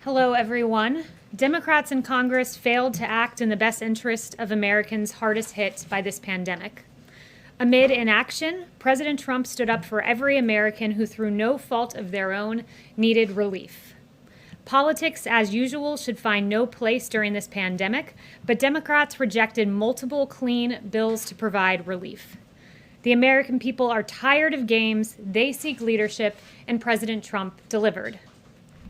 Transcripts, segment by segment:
Hello, everyone. Democrats in Congress failed to act in the best interest of Americans hardest hit by this pandemic. Amid inaction, President Trump stood up for every American who, through no fault of their own, needed relief. Politics, as usual, should find no place during this pandemic, but Democrats rejected multiple clean bills to provide relief. The American people are tired of games, they seek leadership, and President Trump delivered.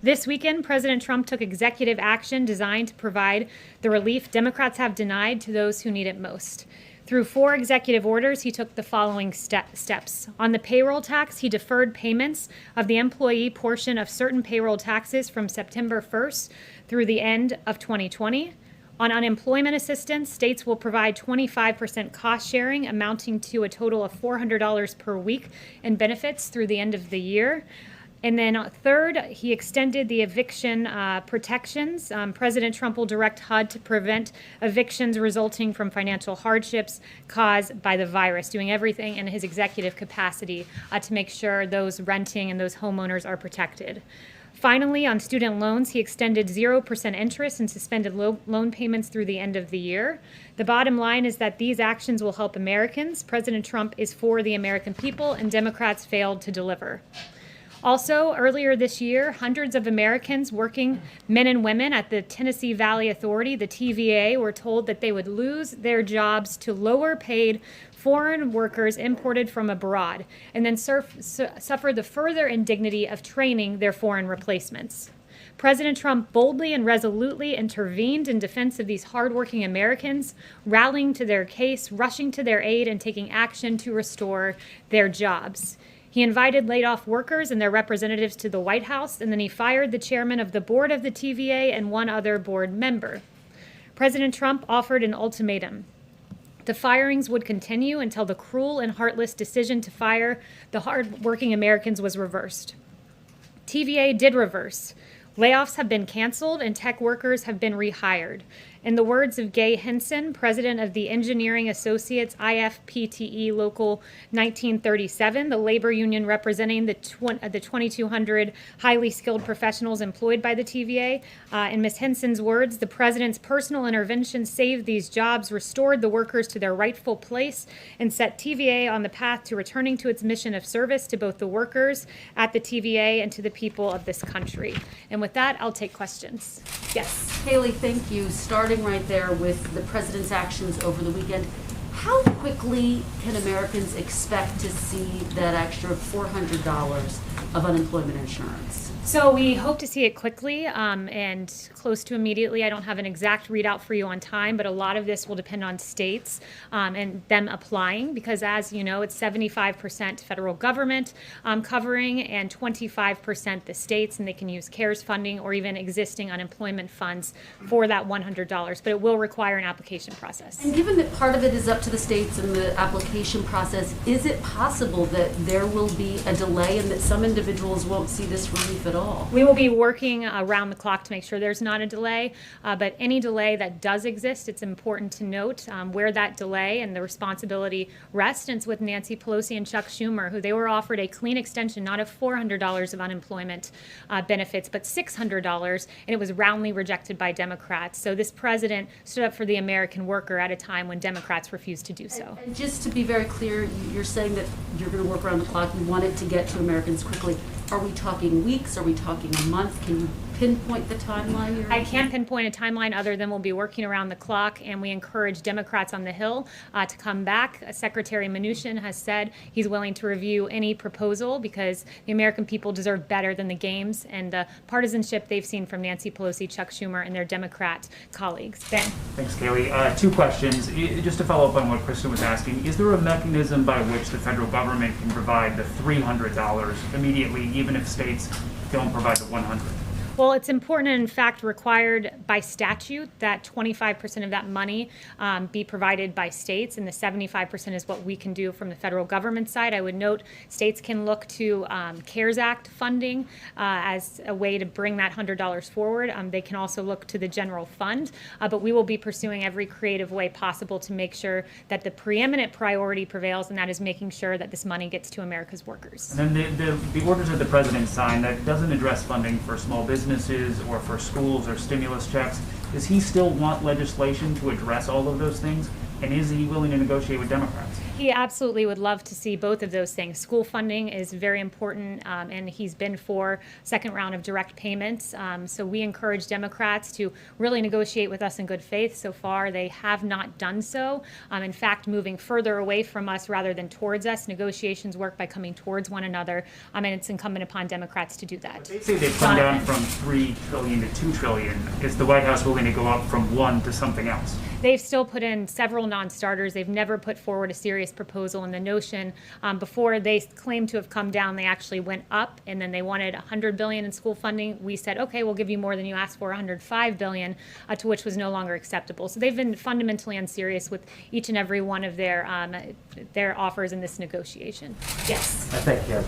This weekend, President Trump took executive action designed to provide the relief Democrats have denied to those who need it most. Through 4 executive orders, he took the following steps. On the payroll tax, he deferred payments of the employee portion of certain payroll taxes from September 1st through the end of 2020. On unemployment assistance, states will provide 25% cost sharing, amounting to a total of $400 per week in benefits through the end of the year. And then third, he extended the eviction protections. President Trump will direct HUD to prevent evictions resulting from financial hardships caused by the virus, doing everything in his executive capacity to make sure those renting and those homeowners are protected. Finally, on student loans, he extended 0% interest and suspended loan payments through the end of the year. The bottom line is that these actions will help Americans. President Trump is for the American people, and Democrats failed to deliver. Also, earlier this year, hundreds of Americans, working men and women at the Tennessee Valley Authority, the TVA, were told that they would lose their jobs to lower paid foreign workers imported from abroad, and then suffer the further indignity of training their foreign replacements. President Trump boldly and resolutely intervened in defense of these hardworking Americans, rallying to their case, rushing to their aid, and taking action to restore their jobs. He invited laid-off workers and their representatives to the White House, and then he fired the chairman of the board of the TVA and one other board member. President Trump offered an ultimatum. The firings would continue until the cruel and heartless decision to fire the hard-working Americans was reversed. TVA did reverse. Layoffs have been canceled and tech workers have been rehired. In the words of Gay Henson, president of the Engineering Associates IFPTE Local 1937, the labor union representing the 2,200 highly skilled professionals employed by the TVA, in Ms. Henson's words, the president's personal intervention saved these jobs, restored the workers to their rightful place, and set TVA on the path to returning to its mission of service to both the workers at the TVA and to the people of this country. And with that, I'll take questions. Yes. Kayleigh, thank you. Starting right there with the president's actions over the weekend, how quickly can Americans expect to see that extra $400 of unemployment insurance? So we hope to see it quickly and close to immediately. I don't have an exact readout for you on time, but a lot of this will depend on states and them applying, because as you know, it's 75% federal government covering and 25% the states, and they can use CARES funding or even existing unemployment funds for that $100, but it will require an application process. And given that part of it is up to the states and the application process, is it possible that there will be a delay and that some individuals won't see this relief at all? We will be working around the clock to make sure there's not a delay, but any delay that does exist, it's important to note where that delay and the responsibility rests. And it's with Nancy Pelosi and Chuck Schumer, who they were offered a clean extension, not of $400 of unemployment benefits, but $600, and it was roundly rejected by Democrats. So this president stood up for the American worker at a time when Democrats refused to do so. And just to be very clear, you're saying that you're going to work around the clock. You want it to get to Americans quickly. Are we talking weeks? Are we talking a month? Can you pinpoint the timeline? I can't pinpoint a timeline other than we'll be working around the clock, and we encourage Democrats on the Hill to come back. Secretary Mnuchin has said he's willing to review any proposal because the American people deserve better than the games and the partisanship they've seen from Nancy Pelosi, Chuck Schumer, and their Democrat colleagues. Ben. Thanks, Kayleigh. 2 questions. Just to follow up on what Kristen was asking, is there a mechanism by which the federal government can provide the $300 immediately, even if states don't provide the $100? Well, it's important and in fact required by statute that 25% of that money be provided by states, and the 75% is what we can do from the federal government side. I would note states can look to CARES Act funding as a way to bring that $100 forward. They can also look to the general fund, but we will be pursuing every creative way possible to make sure that the preeminent priority prevails, and that is making sure that this money gets to America's workers. And then the orders that the president signed, that doesn't address funding for small business businesses or for schools or stimulus checks? Does he still want legislation to address all of those things? And is he willing to negotiate with Democrats? He absolutely would love to see both of those things. School funding is very important, and he's been for second round of direct payments. So we encourage Democrats to really negotiate with us in good faith. So far, they have not done so. In fact, moving further away from us rather than towards us. Negotiations work by coming towards one another, and it's incumbent upon Democrats to do that. They say they've come down from $3 trillion to $2 trillion. Is the White House willing to go up from one to something else? They've still put in several non-starters. They've never put forward a serious proposal. And the notion, before they claimed to have come down, they actually went up, and then they wanted $100 billion in school funding. We said, okay, we'll give you more than you asked for, $105 billion, to which was no longer acceptable. So they've been fundamentally unserious with each and every one of their offers in this negotiation. Yes. Thank you.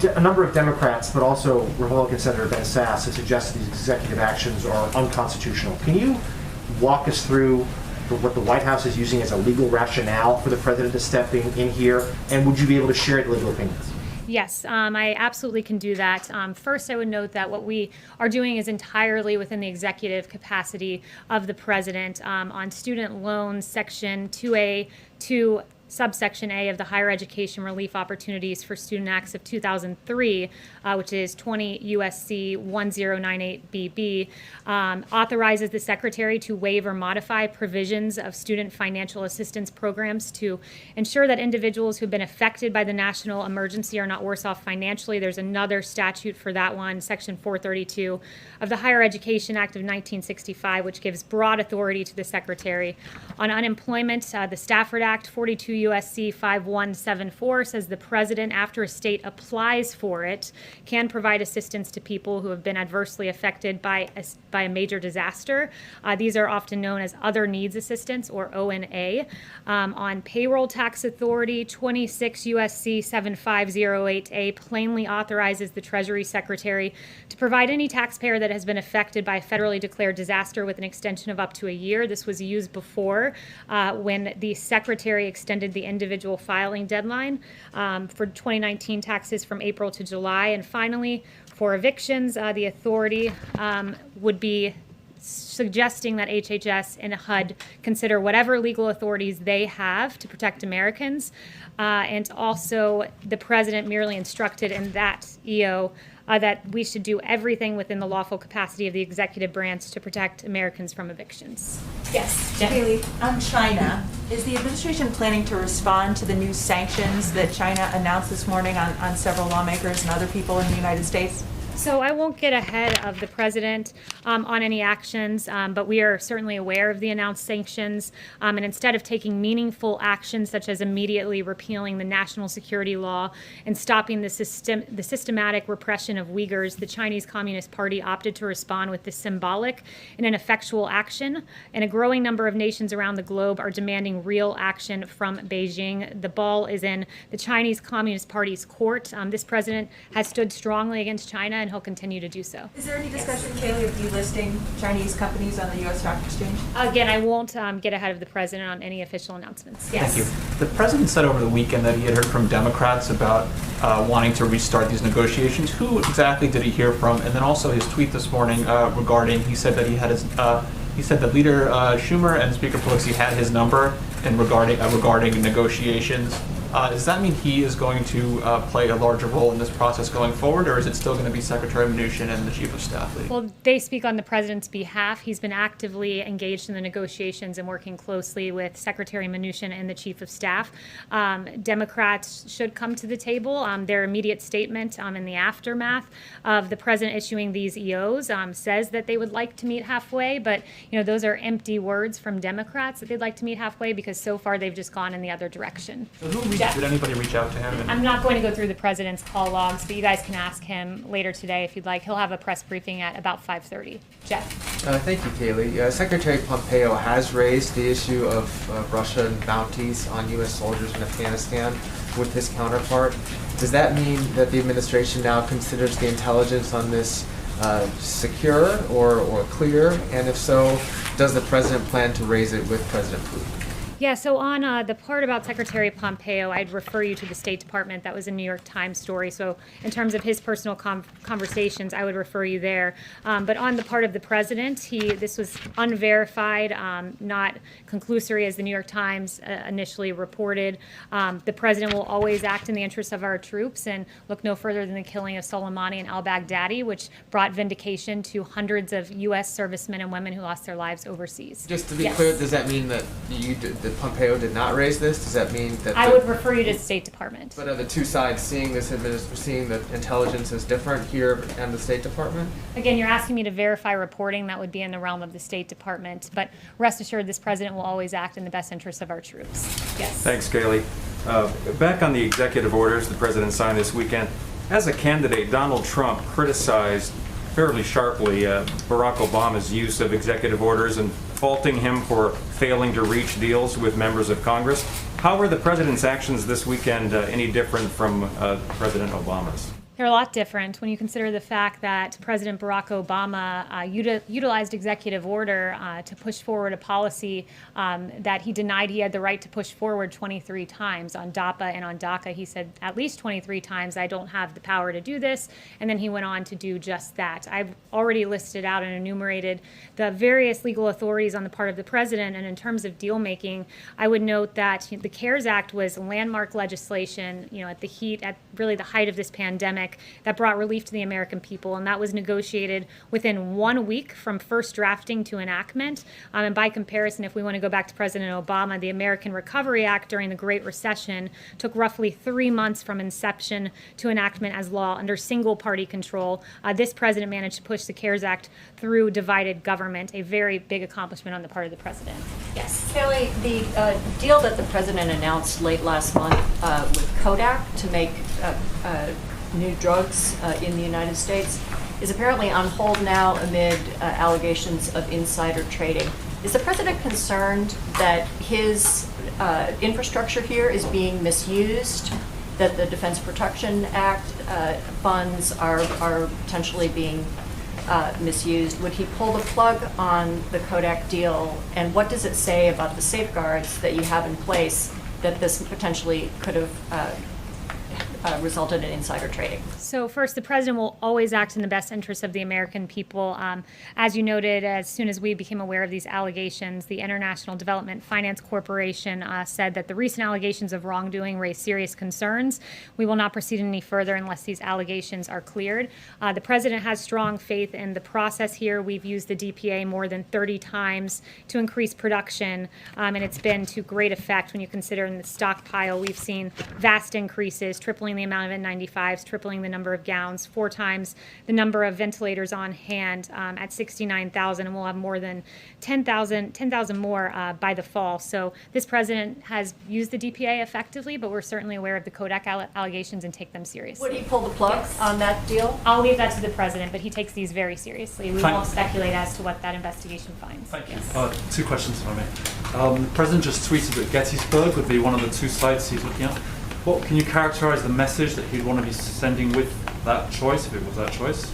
A number of Democrats, but also Republican Senator Ben Sasse, have suggested these executive actions are unconstitutional. Can you walk us through what the White House is using as a legal rationale for the president to step in here, and would you be able to share the legal opinions? Yes, I absolutely can do that. First, I would note that what we are doing is entirely within the executive capacity of the president. On student loans, Section 2A, 2 subsection A of the Higher Education Relief Opportunities for Student Acts of 2003, which is 20 USC 1098BB, authorizes the Secretary to waive or modify provisions of student financial assistance programs to ensure that individuals who've been affected by the national emergency are not worse off financially. There's another statute for that one, Section 432 of the Higher Education Act of 1965, which gives broad authority to the Secretary. On unemployment, the Stafford Act, 42 USC 5174, says the president, after a state applies for it, can provide assistance to people who have been adversely affected by a major disaster. These are often known as other needs assistance, or ONA. On payroll tax authority, 26 USC 7508A plainly authorizes the Treasury Secretary to provide any taxpayer that has been affected by a federally declared disaster with an extension of up to a year. This was used before when the Secretary extended the individual filing deadline for 2019 taxes from April to July. And finally, for evictions, the authority would be suggesting that HHS and HUD consider whatever legal authorities they have to protect Americans. And also, the president merely instructed in that EO that we should do everything within the lawful capacity of the executive branch to protect Americans from evictions. Yes, Kayleigh, on China, is the administration planning to respond to the new sanctions that China announced this morning on several lawmakers and other people in the United States? So I won't get ahead of the president on any actions, but we are certainly aware of the announced sanctions. And instead of taking meaningful actions, such as immediately repealing the national security law and stopping the systematic repression of Uyghurs, the Chinese Communist Party opted to respond with this symbolic and ineffectual action. And a growing number of nations around the globe are demanding real action from Beijing. The ball is in the Chinese Communist Party's court. This president has stood strongly against China, and he'll continue to do so. Is there any discussion, Kayleigh, of delisting Chinese companies on the U.S. Stock Exchange? Again, I won't get ahead of the president on any official announcements. Yes. Thank you. The president said over the weekend that he had heard from Democrats about wanting to restart these negotiations. Who exactly did he hear from? And then also his tweet this morning regarding, he said that he said that Leader Schumer and Speaker Pelosi had his number in regarding negotiations. Does that mean he is going to play a larger role in this process going forward, or is it still going to be Secretary Mnuchin and the Chief of Staff? Well, they speak on the president's behalf. He's been actively engaged in the negotiations and working closely with Secretary Mnuchin and the Chief of Staff. Democrats should come to the table. Their immediate statement in the aftermath of the president issuing these EOs says that they would like to meet halfway, but those are empty words from Democrats that they'd like to meet halfway, because so far they've just gone in the other direction. So did anybody reach out to him? I'm not going to go through the president's call logs, but you guys can ask him later today if you'd like. He'll have a press briefing at about 5:30. Jeff. Thank you, Kayleigh. Secretary Pompeo has raised the issue of Russian bounties on U.S. soldiers in Afghanistan with his counterpart. Does that mean that the administration now considers the intelligence on this secure or clear? And if so, does the president plan to raise it with President Putin? Yeah, so on the part about Secretary Pompeo, I'd refer you to the State Department. That was a New York Times story. So in terms of his personal conversations, I would refer you there. But on the part of the president, this was unverified, not conclusory as the New York Times initially reported. The president will always act in the interests of our troops and look no further than the killing of Soleimani and al-Baghdadi, which brought vindication to hundreds of U.S. servicemen and women who lost their lives overseas. Just to be Yes. clear, does that mean that that Pompeo did not raise this? Does that mean that I would refer you to the State Department. But are the two sides seeing seeing that intelligence is different here and the State Department? Again, you're asking me to verify reporting. That would be in the realm of the State Department. But rest assured, this president will always act in the best interests of our troops. Yes. Thanks, Kayleigh. Back on the executive orders the president signed this weekend, as a candidate, Donald Trump criticized fairly sharply Barack Obama's use of executive orders and faulting him for failing to reach deals with members of Congress. How were the president's actions this weekend any different from President Obama's? They're a lot different when you consider the fact that President Barack Obama utilized executive order to push forward a policy that he denied he had the right to push forward 23 times on DAPA and on DACA. He said at least 23 times, I don't have the power to do this, and then he went on to do just that. I've already listed out and enumerated the various legal authorities on the part of the president, and in terms of deal making, I would note that the CARES Act was landmark legislation, at really the height of this pandemic, that brought relief to the American people, and that was negotiated within 1 week from first drafting to enactment. And by comparison, if we want to go back to President Obama, the American Recovery Act during the Great Recession took roughly 3 months from inception to enactment as law under single-party control. This president managed to push the CARES Act through divided government, a very big accomplishment on the part of the president. Yes. Kayleigh, the deal that the president announced late last month with Kodak to make new drugs in the United States is apparently on hold now amid allegations of insider trading. Is the president concerned that his infrastructure here is being misused, that the Defense Production Act funds are potentially being misused? Would he pull the plug on the Kodak deal? And what does it say about the safeguards that you have in place that this potentially could have resulted in insider trading? So first, the president will always act in the best interest of the American people. As you noted, as soon as we became aware of these allegations, the International Development Finance Corporation said that the recent allegations of wrongdoing raise serious concerns. We will not proceed any further unless these allegations are cleared. The president has strong faith in the process here. We've used the DPA more than 30 times to increase production, and it's been to great effect when you consider in the stockpile we've seen vast increases, tripling the amount of N95s, tripling the number of gowns, 4 times the number of ventilators on hand at 69,000, and we'll have more than 10,000 more by the fall. So this president has used the DPA effectively, but we're certainly aware of the Kodak allegations and take them seriously. Would he pull the plug on that deal? I'll leave that to the president, but he takes these very seriously. We won't speculate as to what that investigation finds. Thank you. Yes. 2 questions, if I may. The president just tweeted that Gettysburg would be one of the 2 sites he's looking at. What can you characterize the message that he'd want to be sending with that choice, if it was that choice?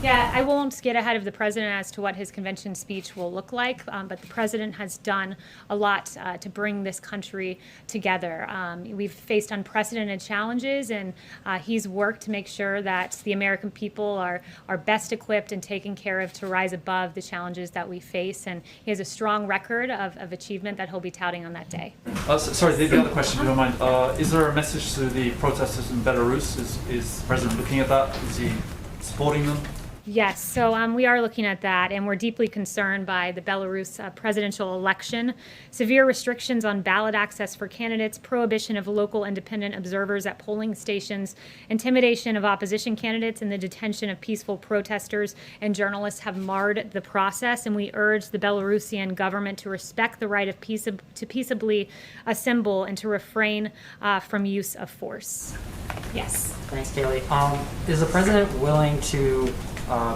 Yeah, I won't get ahead of the president as to what his convention speech will look like, but the president has done a lot to bring this country together. We've faced unprecedented challenges, and he's worked to make sure that the American people are best equipped and taken care of to rise above the challenges that we face, and he has a strong record of achievement that he'll be touting on that day. Sorry, the other question, if you don't mind. Is there a message to the protesters in Belarus? Is the president looking at that? Is he supporting them? Yes, so we are looking at that, and we're deeply concerned by the Belarus presidential election. Severe restrictions on ballot access for candidates, prohibition of local independent observers at polling stations, intimidation of opposition candidates, and the detention of peaceful protesters and journalists have marred the process, and we urge the Belarusian government to respect the right of to peaceably assemble and to refrain from use of force. Yes. Thanks, Kayleigh. Is the president willing to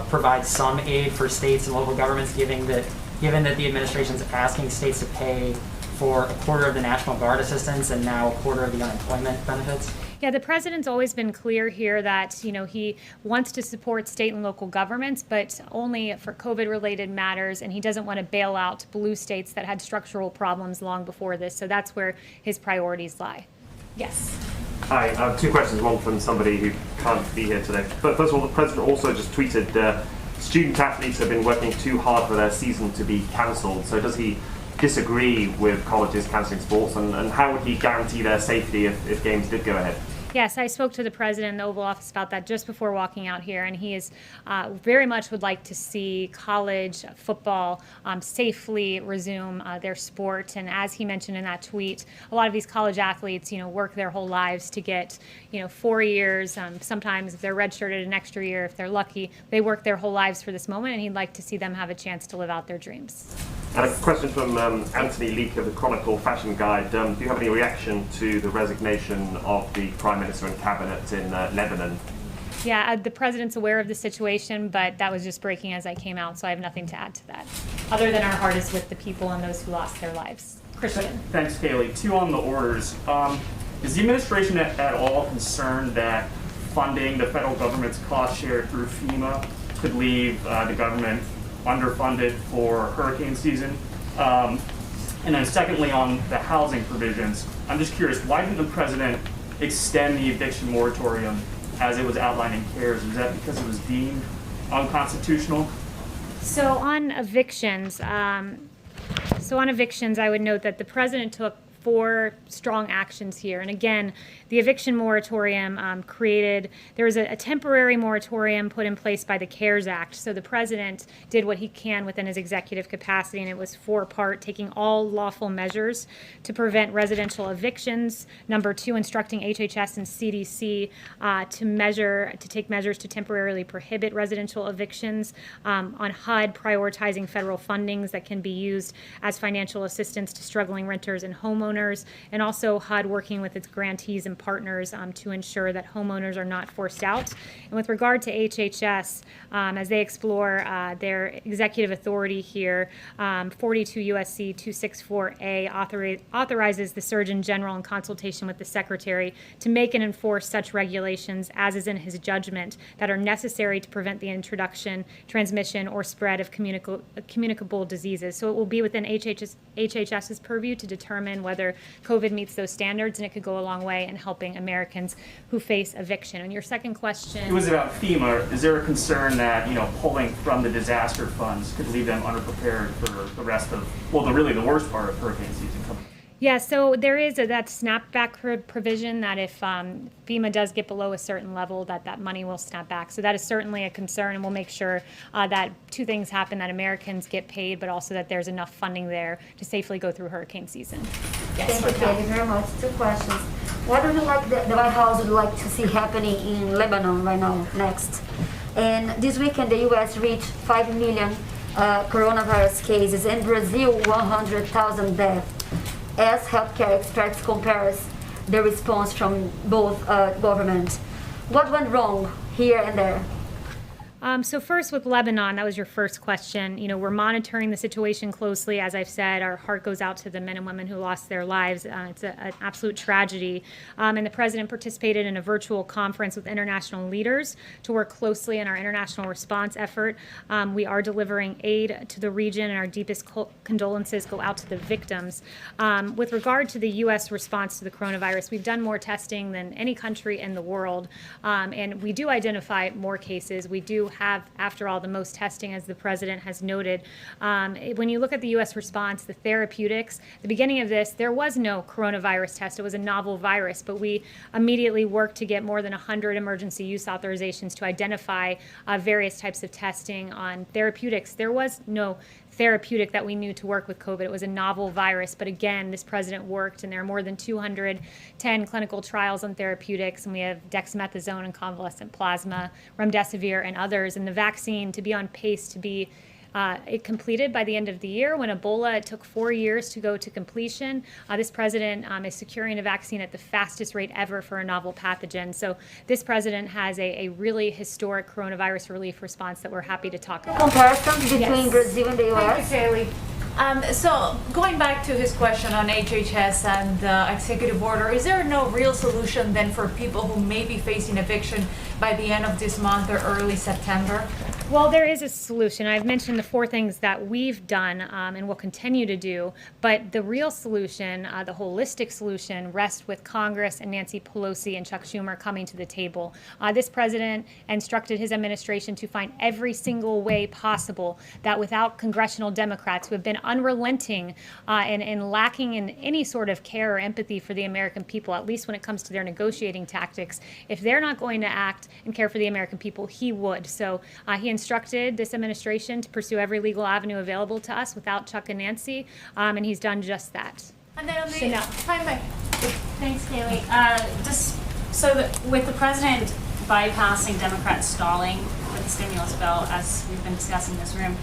provide some aid for states and local governments, given that the administration is asking states to pay for a quarter of the National Guard assistance and now a quarter of the unemployment benefits? Yeah, the president's always been clear here that, he wants to support state and local governments, but only for COVID-related matters, and he doesn't want to bail out blue states that had structural problems long before this. So that's where his priorities lie. Yes. Hi, I have two questions, one from somebody who can't be here today. But first of all, the president also just tweeted, student athletes have been working too hard for their season to be cancelled. So does he disagree with colleges cancelling sports, and how would he guarantee their safety if games did go ahead? Yes, I spoke to the president in the Oval Office about that just before walking out here, and he is very much would like to see college football safely resume their sport. And as he mentioned in that tweet, a lot of these college athletes, work their whole lives to get, 4 years. Sometimes if they're redshirted, an extra year if they're lucky. They work their whole lives for this moment, and he'd like to see them have a chance to live out their dreams. And a question from Anthony Leake of the Chronicle Fashion Guide. Do you have any reaction to the resignation of the Prime Minister and Cabinet in Lebanon? Yeah, the president's aware of the situation, but that was just breaking as I came out, so I have nothing to add to that, other than our heart is with the people and those who lost their lives. Christian. Thanks, Kayleigh. Two on the orders. Is the administration at all concerned that funding the federal government's cost share through FEMA could leave the government underfunded for hurricane season? And then secondly, on the housing provisions, I'm just curious, why didn't the president extend the eviction moratorium as it was outlined in CARES? Was that because it was deemed unconstitutional? So on evictions, I would note that the president took 4 strong actions here. And again, the eviction moratorium there was a temporary moratorium put in place by the CARES Act. So the president did what he can within his executive capacity, and it was 4-part, taking all lawful measures to prevent residential evictions. Number 2, instructing HHS and CDC to take measures to temporarily prohibit residential evictions. On HUD, prioritizing federal fundings that can be used as financial assistance to struggling renters and homeowners, and also HUD working with its grantees and partners to ensure that homeowners are not forced out. And with regard to HHS, as they explore their executive authority here, 42 U.S.C. 264A authorizes the Surgeon General in consultation with the Secretary to make and enforce such regulations as is in his judgment that are necessary to prevent the introduction, transmission, or spread of communicable diseases. So it will be within HHS's purview to determine whether COVID meets those standards, and it could go a long way in helping Americans who face eviction. And your second question? It was about FEMA. Is there a concern that, pulling from the disaster funds could leave them underprepared for the rest of, the worst part of hurricane season coming? Yeah, so there is that snapback provision that if FEMA does get below a certain level, that money will snap back. So that is certainly a concern, and we'll make sure that 2 things happen, that Americans get paid, but also that there's enough funding there to safely go through hurricane season. Yes, Thank you, Kayleigh, very much. 2 questions. What would you like the White House would like to see happening in Lebanon right now, next? And this weekend, the U.S. reached 5 million coronavirus cases, and Brazil 100,000 deaths. As healthcare experts compares the response from both governments. What went wrong here and there? So first with Lebanon, that was your first question. We're monitoring the situation closely. As I've said, our heart goes out to the men and women who lost their lives. It's an absolute tragedy. And the president participated in a virtual conference with international leaders to work closely in our international response effort. We are delivering aid to the region, and our deepest condolences go out to the victims. With regard to the U.S. response to the coronavirus, we've done more testing than any country in the world. And we do identify more cases. We do have, after all, the most testing, as the president has noted. When you look at the U.S. response, the therapeutics, the beginning of this, there was no coronavirus test. It was a novel virus, but we immediately worked to get more than 100 emergency use authorizations to identify various types of testing on therapeutics. There was no therapeutic that we knew to work with COVID. It was a novel virus, but again, this president worked, and there are more than 210 clinical trials on therapeutics, and we have dexamethasone and convalescent plasma, remdesivir, and others, and the vaccine to be on pace to be completed by the end of the year. When Ebola, it took 4 years to go to completion. This president is securing a vaccine at the fastest rate ever for a novel pathogen. So this president has a really historic coronavirus relief response that we're happy to talk about. Comparison between Brazil and the U.S.? Thank you, Kayleigh. So going back to his question on HHS and executive order, is there no real solution then for people who may be facing eviction by the end of this month or early September? Well, there is a solution. I've mentioned the 4 things that we've done and will continue to do, but the real solution, the holistic solution, rests with Congress and Nancy Pelosi and Chuck Schumer coming to the table. This president instructed his administration to find every single way possible that without congressional Democrats who have been unrelenting and lacking in any sort of care or empathy for the American people, at least when it comes to their negotiating tactics, if they're not going to act and care for the American people, he would. So he instructed this administration to pursue every legal avenue available to us without Chuck and Nancy, and he's done just that. And then on the Chanel. Thanks, Kayleigh. With the president bypassing Democrats stalling with the stimulus bill, as we've been discussing in this room,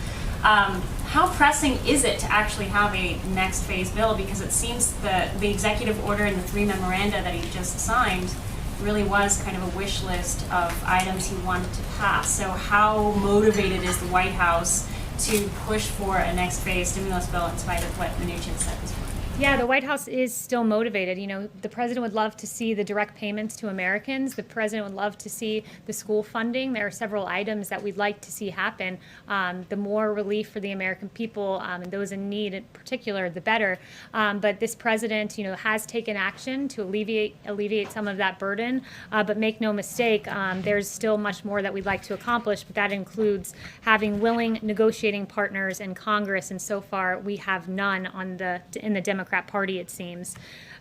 how pressing is it to actually have a next phase bill? Because it seems that the executive order and the 3 memoranda that he just signed really was kind of a wish list of items he wanted to pass. So how motivated is the White House to push for a next phase stimulus bill in spite of what Mnuchin said this morning? Yeah, the White House is still motivated. You know, the president would love to see the direct payments to Americans. The president would love to see the school funding. There are several items that we'd like to see happen. The more relief for the American people and those in need in particular, the better. But this president, you know, has taken action to alleviate some of that burden. But make no mistake, there's still much more that we'd like to accomplish. But that includes having willing negotiating partners in Congress. And so far, we have none in the Democrat Party, it seems.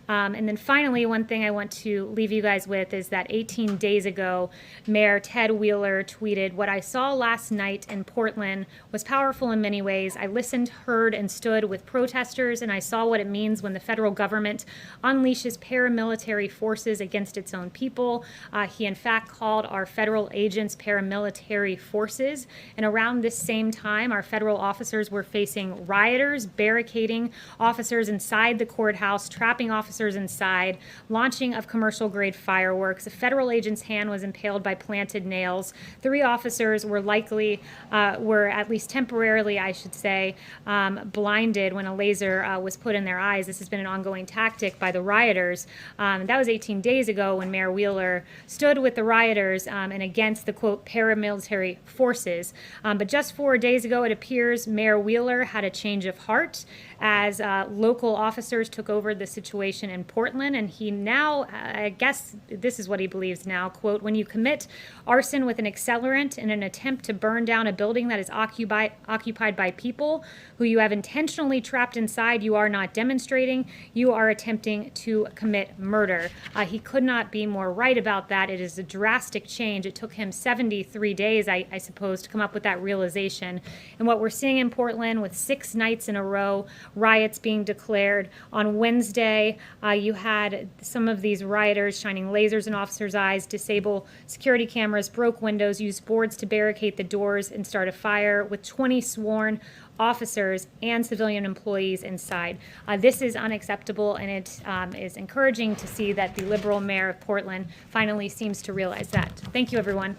And then finally, one thing I want to leave you guys with is that 18 days ago, Mayor Ted Wheeler tweeted, "What I saw last night in Portland was powerful in many ways. I listened, heard, and stood with protesters, and I saw what it means when the federal government unleashes paramilitary forces against its own people." He, in fact, called our federal agents paramilitary forces. And around this same time, our federal officers were facing rioters, barricading officers inside the courthouse, trapping officers inside, launching of commercial-grade fireworks. A federal agent's hand was impaled by planted nails. 3 officers were at least temporarily, I should say, blinded when a laser was put in their eyes. This has been an ongoing tactic by the rioters. That was 18 days ago when Mayor Wheeler stood with the rioters and against the, quote, paramilitary forces. But just 4 days ago, it appears Mayor Wheeler had a change of heart as local officers took over the situation in Portland, and he now, I guess this is what he believes now, quote, "When you commit arson with an accelerant in an attempt to burn down a building that is occupied by people who you have intentionally trapped inside, you are not demonstrating, you are attempting to commit murder." He could not be more right about that. It is a drastic change. It took him 73 days, I suppose, to come up with that realization. And what we're seeing in Portland with 6 nights in a row, riots being declared. On Wednesday, you had some of these rioters shining lasers in officers' eyes, disable security cameras, broke windows, used boards to barricade the doors, and start a fire with 20 sworn officers and civilian employees inside. This is unacceptable, and it is encouraging to see that the liberal mayor of Portland finally seems to realize that. Thank you, everyone.